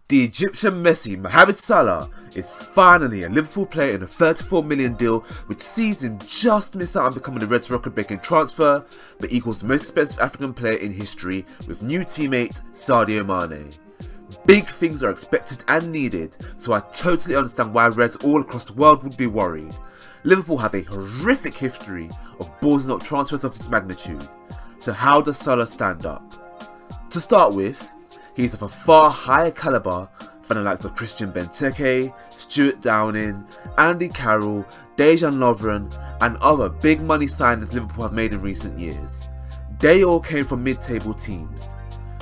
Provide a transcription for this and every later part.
The Egyptian Messi, Mohamed Salah, is finally a Liverpool player in a £34 million deal, which sees him just miss out on becoming the Reds' record-breaking transfer, but equals the most expensive African player in history with new teammate Sadio Mane. Big things are expected and needed, so I totally understand why Reds all across the world would be worried. Liverpool have a horrific history of ballsing up transfers of this magnitude, so how does Salah stand up? To start with, he's of a far higher calibre than the likes of Christian Benteke, Stuart Downing, Andy Carroll, Dejan Lovren and other big money signings Liverpool have made in recent years. They all came from mid-table teams,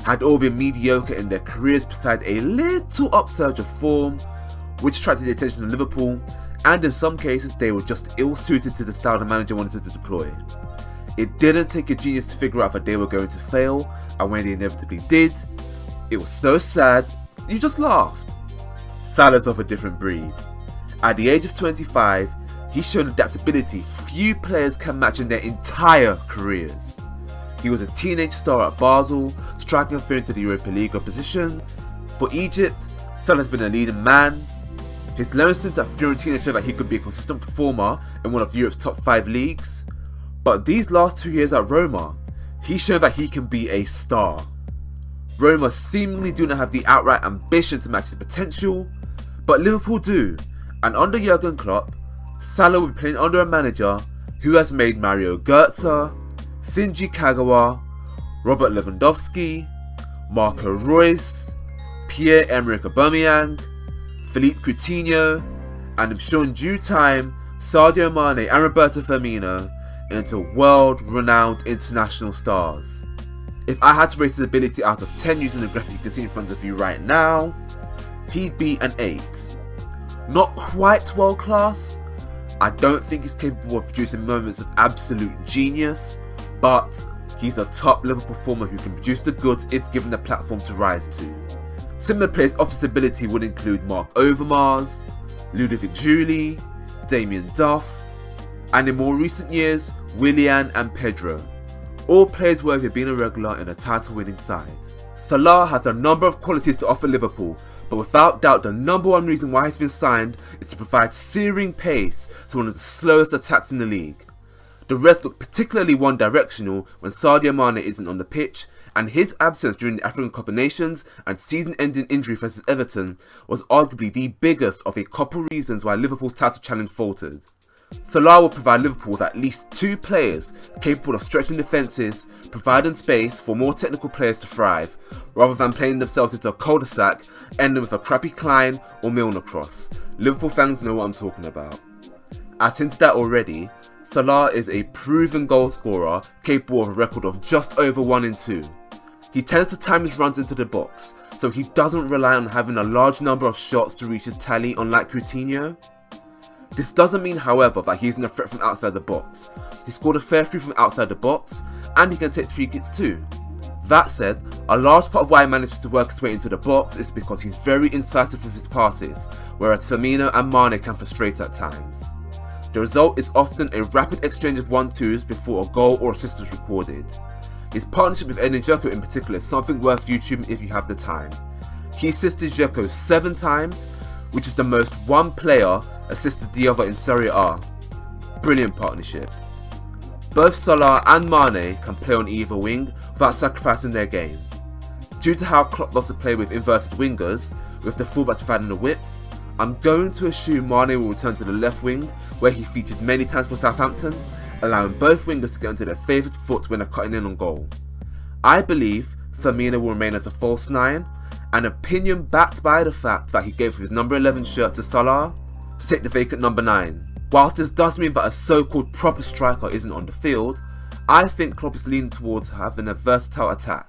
had all been mediocre in their careers beside a little upsurge of form, which attracted the attention of Liverpool, and in some cases they were just ill-suited to the style the manager wanted to deploy. It didn't take a genius to figure out that they were going to fail, and when they inevitably did, it was so sad, you just laughed. Salah's of a different breed. At the age of 25, he's shown adaptability few players can match in their entire careers. He was a teenage star at Basel, striking through into the Europa League opposition. For Egypt, Salah's been a leading man. His loan stint at Fiorentina showed that he could be a consistent performer in one of Europe's top 5 leagues. But these last 2 years at Roma, he's shown that he can be a star. Roma seemingly do not have the outright ambition to match the potential, but Liverpool do, and under Jurgen Klopp, Salah will be playing under a manager who has made Mario Götze, Shinji Kagawa, Robert Lewandowski, Marco Reus, Pierre-Emerick Aubameyang, Philippe Coutinho, and I'm sure in due time, Sadio Mane and Roberto Firmino into world-renowned international stars. If I had to rate his ability out of 10 using the graphic you can see in front of you right now, he'd be an 8. Not quite world class, I don't think he's capable of producing moments of absolute genius, but he's a top level performer who can produce the goods if given the platform to rise to. Similar players of this ability would include Mark Overmars, Ludovic Giuly, Damien Duff, and in more recent years, Willian and Pedro. All players worthy of being a regular in a title-winning side. Salah has a number of qualities to offer Liverpool, but without doubt the number one reason why he's been signed is to provide searing pace to one of the slowest attacks in the league. The Reds look particularly one-directional when Sadio Mane isn't on the pitch, and his absence during the African Cup of Nations and season-ending injury versus Everton was arguably the biggest of a couple reasons why Liverpool's title challenge faltered. Salah will provide Liverpool with at least 2 players capable of stretching defences, providing space for more technical players to thrive, rather than playing themselves into a cul-de-sac, ending with a crappy Klein or Milner cross. Liverpool fans know what I'm talking about. As hinted at already, Salah is a proven goal scorer capable of a record of just over 1 in 2. He tends to time his runs into the box, so he doesn't rely on having a large number of shots to reach his tally, unlike Coutinho. This doesn't mean, however, that he isn't a threat from outside the box. He scored a fair few from outside the box, and he can take free kicks too. That said, a large part of why he manages to work his way into the box is because he's very incisive with his passes, whereas Firmino and Mane can frustrate at times. The result is often a rapid exchange of 1-2s before a goal or assist is recorded. His partnership with Edin Dzeko in particular is something worth YouTubing if you have the time. He assisted Dzeko 7 times, which is the most one player assisted the other in Serie A. Brilliant partnership. Both Salah and Mane can play on either wing without sacrificing their game. Due to how Klopp loves to play with inverted wingers, with the fullbacks providing the width, I'm going to assume Mane will return to the left wing, where he featured many times for Southampton, allowing both wingers to get onto their favoured foot when they're cutting in on goal. I believe Firmino will remain as a false 9, an opinion backed by the fact that he gave his number 11 shirt to Salah to take the vacant number 9. Whilst this does mean that a so-called proper striker isn't on the field, I think Klopp is leaning towards having a versatile attack,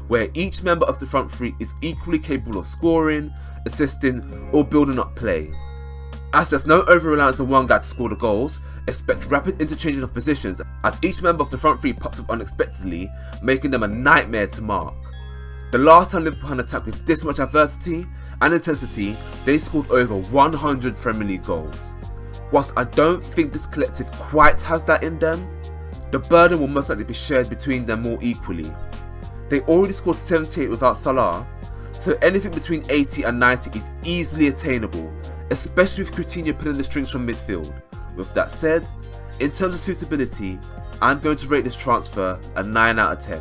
where each member of the front three is equally capable of scoring, assisting or building up play. As there's no over-reliance on one guy to score the goals, expect rapid interchanging of positions as each member of the front three pops up unexpectedly, making them a nightmare to mark. The last time Liverpool had an attack with this much adversity and intensity, they scored over 100 Premier League goals. Whilst I don't think this collective quite has that in them, the burden will most likely be shared between them more equally. They already scored 78 without Salah, so anything between 80 and 90 is easily attainable, especially with Coutinho pulling the strings from midfield. With that said, in terms of suitability, I'm going to rate this transfer a 9 out of 10.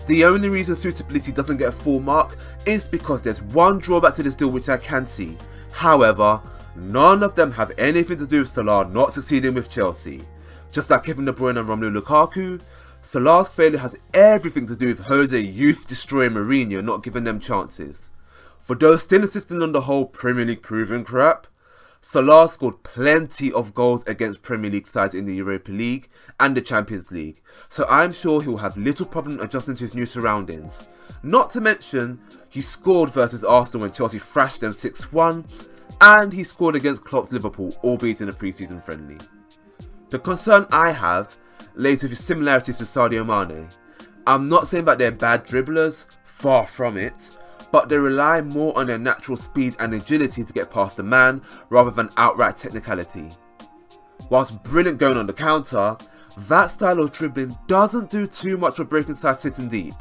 The only reason suitability doesn't get a full mark is because there's one drawback to this deal which I can see. However, none of them have anything to do with Salah not succeeding with Chelsea. Just like Kevin De Bruyne and Romelu Lukaku, Salah's failure has everything to do with Jose youth destroying Mourinho not giving them chances. For those still insisting on the whole Premier League proven crap, Salah scored plenty of goals against Premier League sides in the Europa League and the Champions League, so I'm sure he'll have little problem adjusting to his new surroundings. Not to mention, he scored versus Arsenal when Chelsea thrashed them 6-1, and he scored against Klopp's Liverpool, albeit in a pre-season friendly. The concern I have lays with his similarities to Sadio Mane. I'm not saying that they're bad dribblers, far from it, but they rely more on their natural speed and agility to get past the man rather than outright technicality. Whilst brilliant going on the counter, that style of dribbling doesn't do too much for breaking sides sitting deep.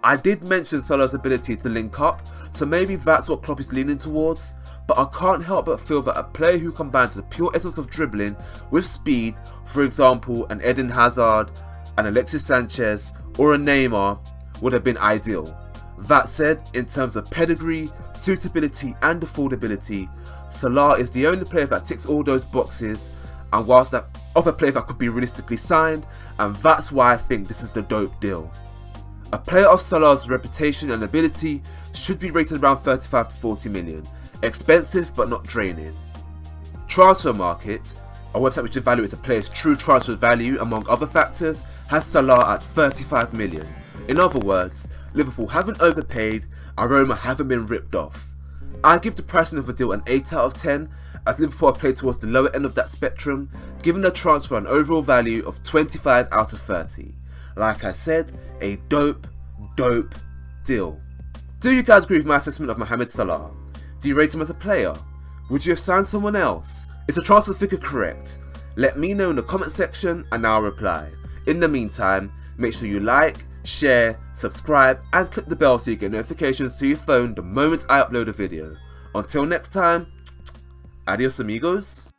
I did mention Salah's ability to link up, so maybe that's what Klopp is leaning towards, but I can't help but feel that a player who combines the pure essence of dribbling with speed, for example an Eden Hazard, an Alexis Sanchez or a Neymar, would have been ideal. That said, in terms of pedigree, suitability and affordability, Salah is the only player that ticks all those boxes, and whilst that other player that could be realistically signed, and that's why I think this is the dope deal. A player of Salah's reputation and ability should be rated around 35 to 40 million, expensive but not draining. Transfer Market, a website which evaluates a player's true transfer value among other factors, has Salah at 35 million. In other words, Liverpool haven't overpaid and Roma haven't been ripped off. I give the pricing of the deal an 8 out of 10, as Liverpool have played towards the lower end of that spectrum, giving the transfer an overall value of 25 out of 30. Like I said, a dope deal. Do you guys agree with my assessment of Mohamed Salah? Do you rate him as a player? Would you have signed someone else? Is the transfer figure correct? Let me know in the comment section and I'll reply. In the meantime, make sure you like, share, subscribe and click the bell so you get notifications to your phone the moment I upload a video. Until next time, adios amigos.